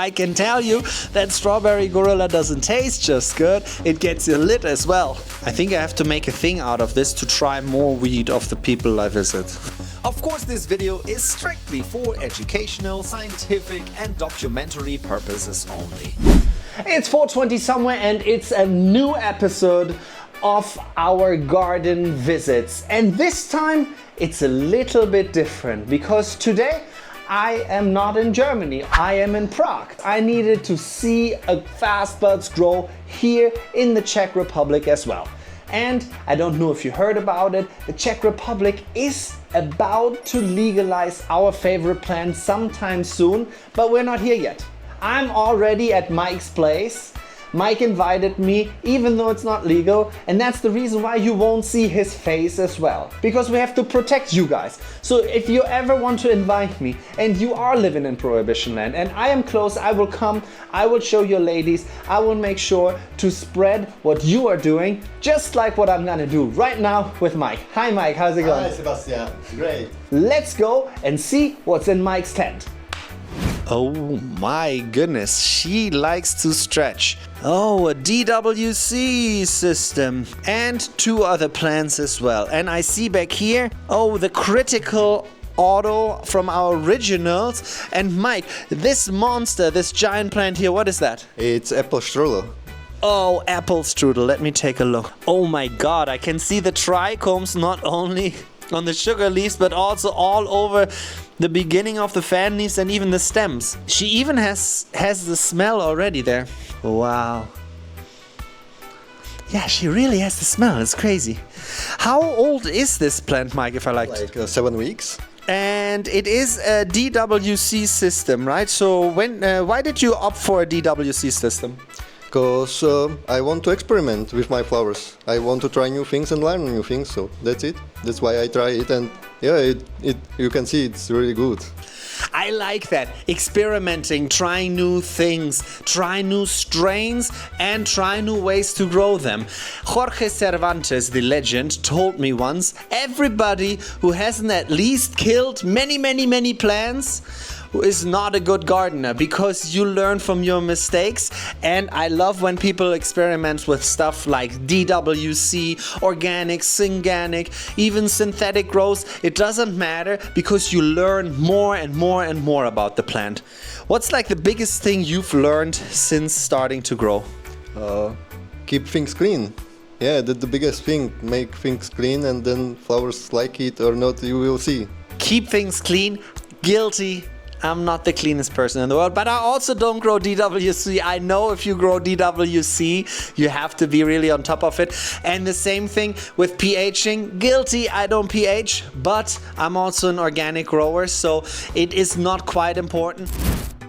I can tell you that strawberry gorilla doesn't taste just good, it gets you lit as well. I think I have to make a thing out of this to try more weed of the people I visit. Of course, this video is strictly for educational, scientific and documentary purposes only. It's 4:20 somewhere and it's a new episode of our garden visits. And this time it's a little bit different because today I am not in Germany, I am in Prague. I needed to see a fast buds grow here in the Czech Republic as well. And I don't know if you heard about it, the Czech Republic is about to legalize our favorite plant sometime soon, but we're not here yet. I'm already at Mike's place. Mike invited me, even though it's not legal, and that's the reason why you won't see his face as well. Because we have to protect you guys. So if you ever want to invite me, and you are living in Prohibition land, and I am close, I will come, I will show you ladies, I will make sure to spread what you are doing, just like what I'm gonna do right now with Mike. Hi Mike, how's it going? Hi Sebastian, great. Let's go and see what's in Mike's tent. Oh my goodness, she likes to stretch. Oh, a DWC system and two other plants as well. And I see back here, oh, the critical auto from our originals. And Mike, this monster, this giant plant here, what is that? It's Apple Strudel. Oh, Apple Strudel, let me take a look. Oh my God, I can see the trichomes not only on the sugar leaves, but also all over the beginning of the fan leaves and even the stems. She even has the smell already there. Wow. Yeah, she really has the smell. It's crazy. How old is this plant, Mike, if I like? Like 7 weeks. And it is a DWC system, right? So why did you opt for a DWC system? Because I want to experiment with my flowers. I want to try new things and learn new things, so that's it. That's why I try it, and yeah, you can see it's really good. I like that. Experimenting, trying new things, try new strains and try new ways to grow them. Jorge Cervantes, the legend, told me once, everybody who hasn't at least killed many plants who is not a good gardener, because you learn from your mistakes. And I love when people experiment with stuff like DWC, organic, synganic, even synthetic growth. It doesn't matter because you learn more and more about the plant. What's like the biggest thing you've learned since starting to grow? Keep things clean. Yeah, that's the biggest thing. Make things clean and then flowers like it or not, you will see. Keep things clean. Guilty. I'm not the cleanest person in the world, but I also don't grow DWC. I know if you grow DWC, you have to be really on top of it. And the same thing with pHing. Guilty, I don't pH, but I'm also an organic grower, so it is not quite important.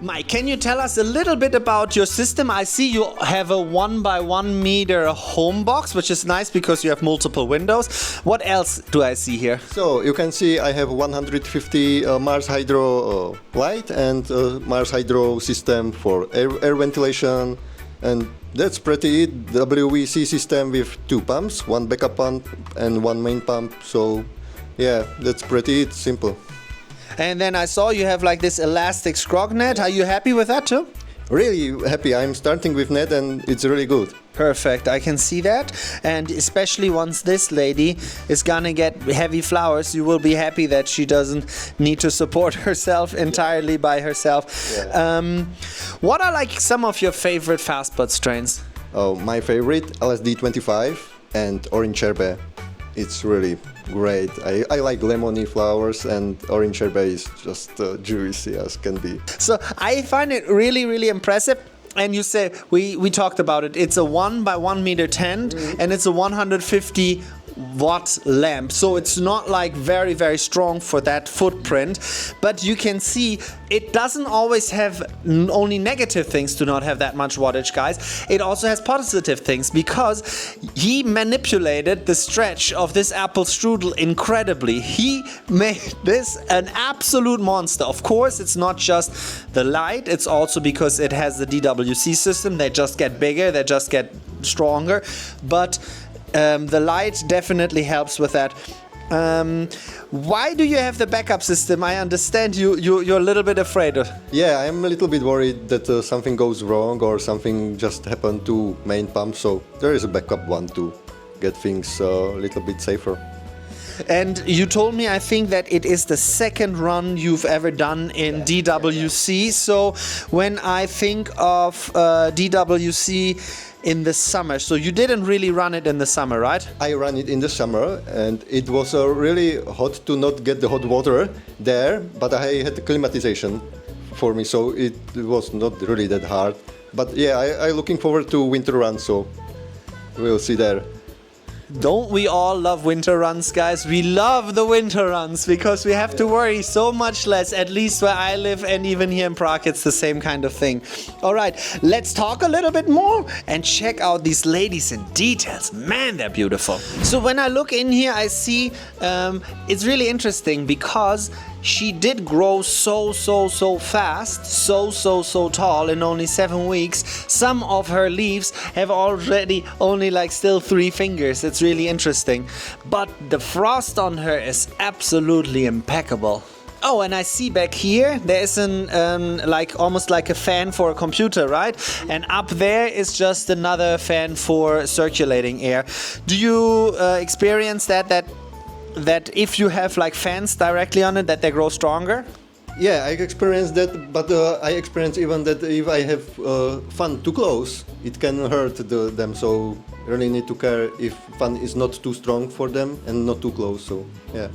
Mike, can you tell us a little bit about your system? I see you have a 1 by 1 meter home box, which is nice because you have multiple windows. What else do I see here? So you can see I have 150 Mars Hydro light and Mars Hydro system for air ventilation, and that's pretty it. WC system with 2 pumps, 1 backup pump and 1 main pump. So yeah, that's pretty it, simple. And then I saw you have like this elastic scrog net. Are you happy with that too? Really happy. I'm starting with net and it's really good. Perfect, I can see that. And especially once this lady is gonna get heavy flowers, you will be happy that she doesn't need to support herself entirely by herself. Yeah. What are like some of your favorite fast bud strains? Oh, my favorite, LSD 25 and Orange Herbe. It's really great. I like lemony flowers, and Orange Herbe is just juicy as can be. So I find it really impressive. And you say, we talked about it, it's a 1 by 1 meter tent, and it's a 150 watt lamp, so it's not like very strong for that footprint, but you can see it doesn't always have only negative things to not have that much wattage, guys. It also has positive things, because he manipulated the stretch of this Apple Strudel incredibly. He made this an absolute monster. Of course, it's not just the light, it's also because it has the DWC system. They just get bigger, they just get stronger, but the light definitely helps with that. Why do you have the backup system? I understand you're a little bit afraid. Yeah, I'm a little bit worried that something goes wrong or something just happened to main pump, so there is a backup one to get things a little bit safer. And you told me, I think, that it is the second run you've ever done in DWC. So when I think of DWC in the summer, so you didn't really run it in the summer, right? I ran it in the summer and it was really hot to not get the hot water there, but I had the climatization for me, so it was not really that hard. But yeah, I'm looking forward to winter run, so we'll see there. Don't we all love winter runs, guys? We love the winter runs because we have to worry so much less, at least where I live, and even here in Prague it's the same kind of thing. All right, let's talk a little bit more and check out these ladies in details. Man, they're beautiful. So when I look in here, I see it's really interesting because she did grow so fast, so tall in only 7 weeks. Some of her leaves have already only like still 3 fingers. It's really interesting. But the frost on her is absolutely impeccable. Oh, and I see back here there is an like almost like a fan for a computer, right? And up there is just another fan for circulating air. Do you experience that if you have like fans directly on it, that they grow stronger? Yeah, I experienced that, but I experienced even that if I have fan too close, it can hurt them. So really need to care if fan is not too strong for them and not too close. So yeah.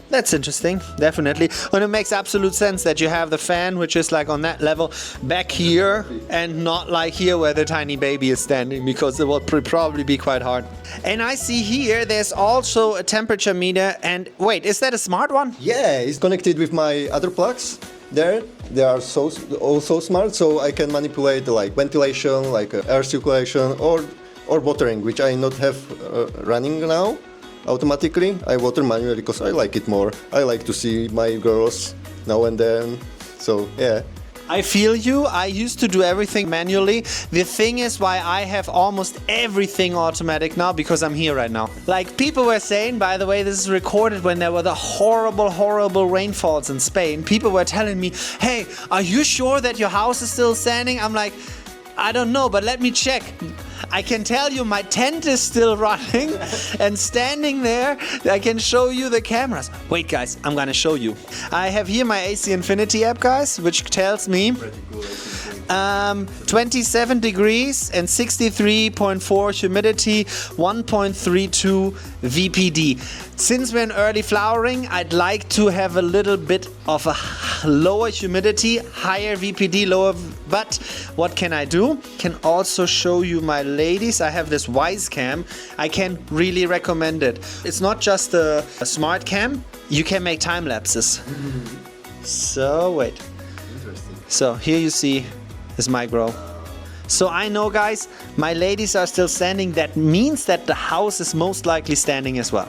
That's interesting, definitely. And it makes absolute sense that you have the fan, which is like on that level back here and not like here where the tiny baby is standing, because it will probably be quite hard. And I see here there's also a temperature meter. And wait, is that a smart one? Yeah, it's connected with my other plugs there. They are also smart, so I can manipulate like ventilation, like air circulation or watering, which I not have running now. Automatically, I water manually because I like it more. I like to see my girls now and then, so yeah. I feel you. I used to do everything manually. The thing is why I have almost everything automatic now, because I'm here right now. Like people were saying, by the way, this is recorded when there were the horrible rainfalls in Spain. People were telling me, hey, are you sure that your house is still standing? I'm like, I don't know, but let me check. I can tell you my tent is still running and standing there. I can show you the cameras. Wait guys, I'm gonna show you. I have here my AC Infinity app, guys, which tells me 27 degrees and 63.4 humidity, 1.32 VPD. Since we're in early flowering, I'd like to have a little bit of a lower humidity, higher VPD, lower, but what can I do? Can also show you my ladies. I have this Wise Cam. I can really recommend it. It's not just a smart cam, you can make time lapses. So wait. Interesting. So here you see is my grow. So I know, guys, my ladies are still standing. That means that the house is most likely standing as well.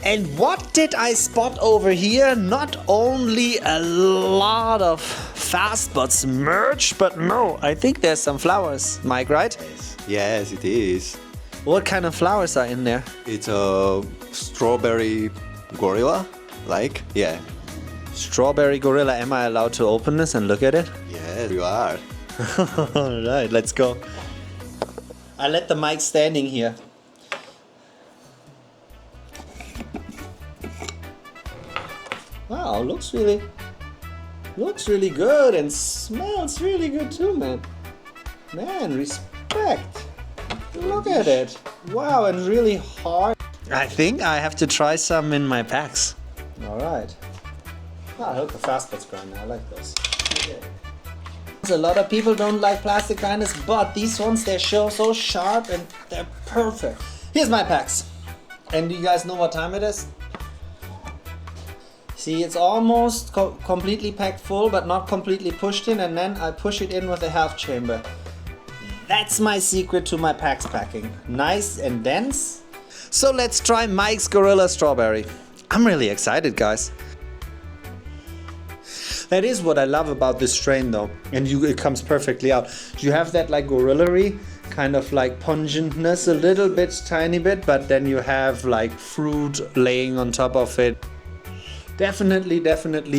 And what did I spot over here? Not only a lot of fast buds merch, but no, I think there's some flowers, Mike, right? Yes, it is. What kind of flowers are in there? It's a strawberry gorilla, like, yeah. Strawberry gorilla. Am I allowed to open this and look at it? Yes, you are. All right, let's go. I let the mic standing here. Wow, looks really good and smells really good too, man. Man, respect. Look at it. Wow, and really hard. I think I have to try some in my packs. All right. Ah, look, the fast buds grinder. I like those. Okay. A lot of people don't like plastic grinders, but these ones, they're so sharp and they're perfect. Here's my packs. And do you guys know what time it is? See, it's almost completely packed full, but not completely pushed in, and then I push it in with a half chamber. That's my secret to my packs packing. Nice and dense. So let's try Mike's Gorilla Strawberry. I'm really excited, guys. That is what I love about this strain though, and it comes perfectly out. You have that like gorillary, kind of like pungentness, a little bit, tiny bit, but then you have like fruit laying on top of it. Definitely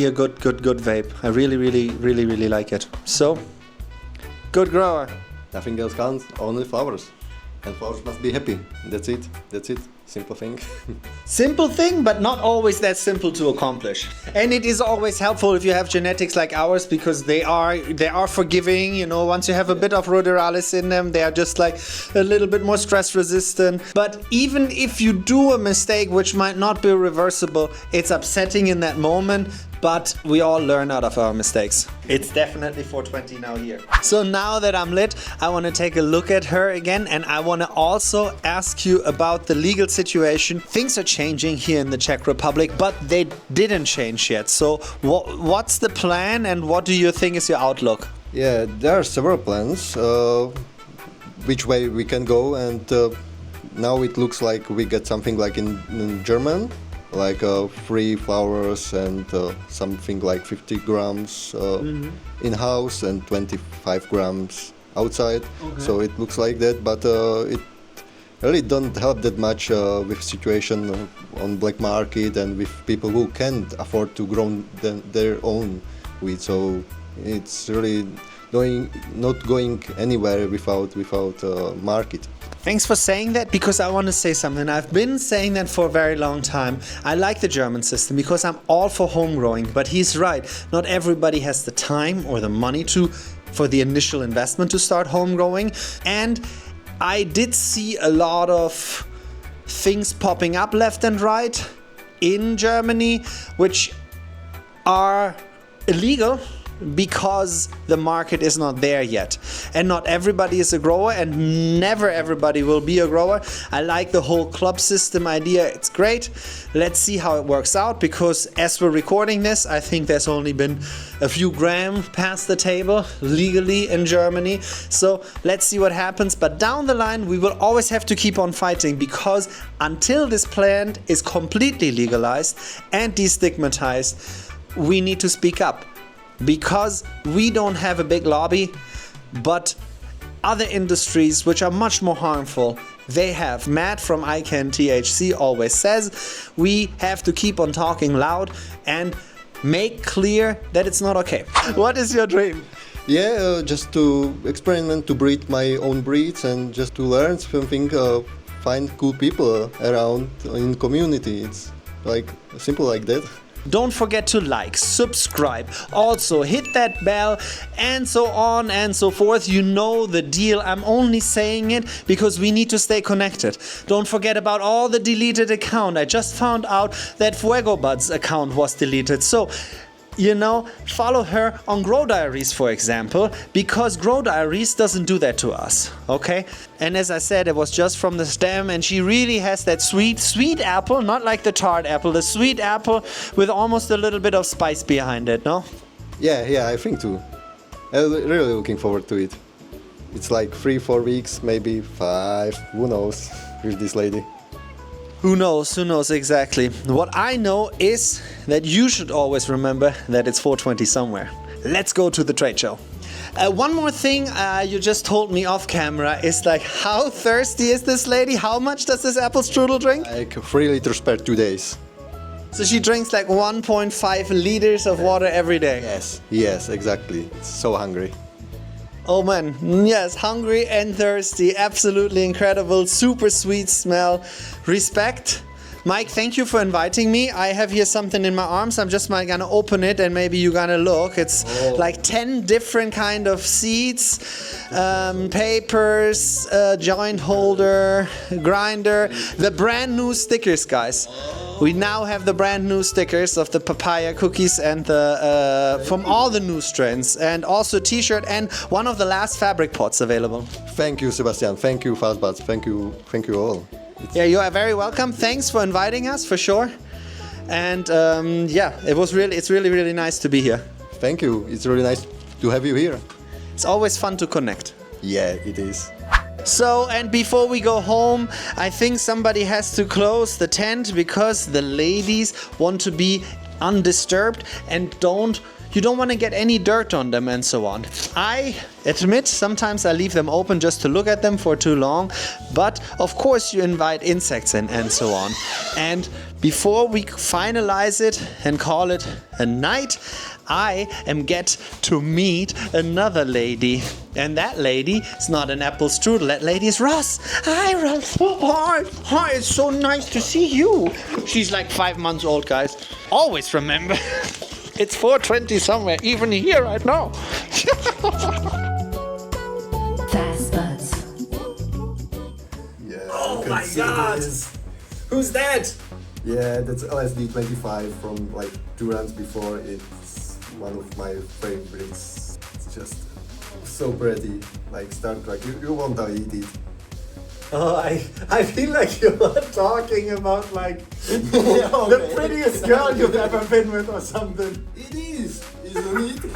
a good vape. I really like it. So, good grower. Nothing else counts, only flowers. And flowers must be happy. That's it. Simple thing. Simple thing, but not always that simple to accomplish. And it is always helpful if you have genetics like ours, because they are forgiving. You know, once you have a bit of ruderalis in them, they are just like a little bit more stress resistant. But even if you do a mistake which might not be reversible, it's upsetting in that moment. But we all learn out of our mistakes. It's definitely 420 now here. So now that I'm lit, I want to take a look at her again, and I want to also ask you about the legal situation. Things are changing here in the Czech Republic, but they didn't change yet. So what's the plan, and what do you think is your outlook? Yeah, there are several plans which way we can go, and now it looks like we get something like in German, like free flowers and something like 50 grams in-house and 25 grams outside. Okay. So it looks like that, but it really don't help that much with situation on black market and with people who can't afford to grow their own weed. So it's really not going anywhere without market. Thanks for saying that, because I want to say something. I've been saying that for a very long time. I like the German system because I'm all for home growing, but he's right. Not everybody has the time or the money for the initial investment to start home growing. And I did see a lot of things popping up left and right in Germany, which are illegal, because the market is not there yet, and not everybody is a grower, and never everybody will be a grower. I like the whole club system idea. It's great. Let's see how it works out, because as we're recording this, I think there's only been a few grams past the table legally in Germany. So let's see what happens. But down the line, we will always have to keep on fighting, because until this plant is completely legalized and destigmatized, we need to speak up. Because we don't have a big lobby, but other industries which are much more harmful, they have. Matt from ICANN THC always says we have to keep on talking loud and make clear that it's not okay. What is your dream? Yeah, just to experiment, to breed my own breeds, and just to learn something, find cool people around in community. It's like simple like that. Don't forget to like, subscribe, also hit that bell, and so on and so forth. You know the deal. I'm only saying it because we need to stay connected. Don't forget about all the deleted accounts. I just found out that Fuego Bud's account was deleted. So, you know, follow her on Grow Diaries, for example, because Grow Diaries doesn't do that to us, okay? And as I said, it was just from the stem, and she really has that sweet apple, not like the tart apple, the sweet apple with almost a little bit of spice behind it, no? Yeah, I think too. I'm really looking forward to it. It's like 3-4 weeks, maybe 5, who knows, with this lady. Who knows exactly. What I know is that you should always remember that it's 420 somewhere. Let's go to the trade show. One more thing you just told me off camera is like, how thirsty is this lady? How much does this apple strudel drink? Like 3 liters per 2 days. So she drinks like 1.5 liters of water every day? Yes, exactly. It's so hungry. Oh man, yes, hungry and thirsty, absolutely incredible, super sweet smell, respect. Mike, thank you for inviting me. I have here something in my arms. I'm just gonna open it and maybe you're gonna look. It's like 10 different kind of seeds, papers, joint holder, grinder, the brand new stickers, guys. We now have the brand new stickers of the papaya cookies and the from all the new strains, and also a t-shirt and one of the last fabric pots available. Thank you, Sebastian. Thank you, Fastbuds. Thank you all. Yeah, you are very welcome. Thanks for inviting us, for sure. And yeah, it's really nice to be here. Thank you. It's really nice to have you here. It's always fun to connect. Yeah, it is. So, and before we go home, I think somebody has to close the tent because the ladies want to be undisturbed and don't You don't want to get any dirt on them and so on. I admit sometimes I leave them open just to look at them for too long, but of course you invite insects in and so on. And before we finalize it and call it a night, I am get to meet another lady. And that lady is not an Apple Strudel, that lady is Ross. Hi Ross. Hi, it's so nice to see you. She's like 5 months old, guys. Always remember. It's 4:20 somewhere, even here right now. Fast Buds. Yeah. Oh my God! Who's that? Yeah, that's LSD-25 from like 2 runs before. It's one of my favorites. It's just so pretty, like Star Trek. You want to eat it. Oh, I feel like you are talking about like the prettiest girl you've ever been with or something. It is, isn't it?